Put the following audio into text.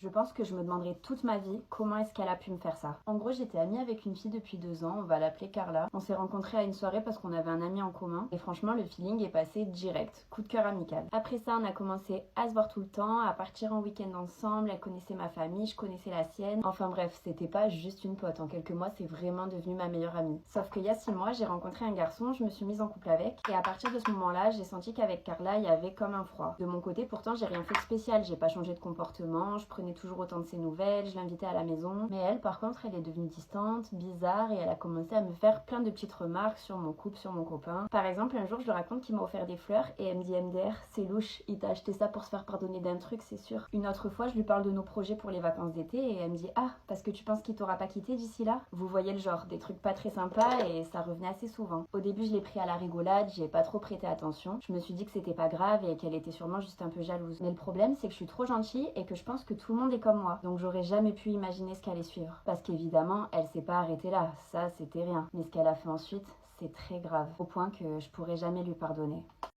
Je pense que je me demanderai toute ma vie comment est-ce qu'elle a pu me faire ça. En gros, j'étais amie avec une fille depuis 2 ans, on va l'appeler Carla. On s'est rencontrés à une soirée parce qu'on avait un ami en commun et franchement le feeling est passé direct, coup de cœur amical. Après ça, on a commencé à se voir tout le temps, à partir en week-end ensemble, elle connaissait ma famille, je connaissais la sienne. Enfin bref, c'était pas juste une pote, en quelques mois c'est vraiment devenu ma meilleure amie. Sauf qu'il y a 6 mois, j'ai rencontré un garçon, je me suis mise en couple avec et à partir de ce moment-là, j'ai senti qu'avec Carla, il y avait comme un froid. De mon côté, pourtant, j'ai rien fait de spécial, j'ai pas changé de comportement, je prenais toujours autant de ses nouvelles, je l'invitais à la maison. Mais elle, par contre, elle est devenue distante, bizarre et elle a commencé à me faire plein de petites remarques sur mon couple, sur mon copain. Par exemple, un jour, je lui raconte qu'il m'a offert des fleurs et elle me dit MDR, c'est louche, il t'a acheté ça pour se faire pardonner d'un truc, c'est sûr. Une autre fois, je lui parle de nos projets pour les vacances d'été et elle me dit ah, parce que tu penses qu'il t'aura pas quitté d'ici là? Vous voyez le genre, des trucs pas très sympas et ça revenait assez souvent. Au début, je l'ai pris à la rigolade, j'y ai pas trop prêté attention. Je me suis dit que c'était pas grave et qu'elle était sûrement juste un peu jalouse. Mais le problème, c'est que je suis trop gentille et que je pense que tout le monde est comme moi. Donc j'aurais jamais pu imaginer ce qu'allait suivre. Parce qu'évidemment, elle s'est pas arrêtée là. Ça, c'était rien. Mais ce qu'elle a fait ensuite, c'est très grave. Au point que je pourrais jamais lui pardonner.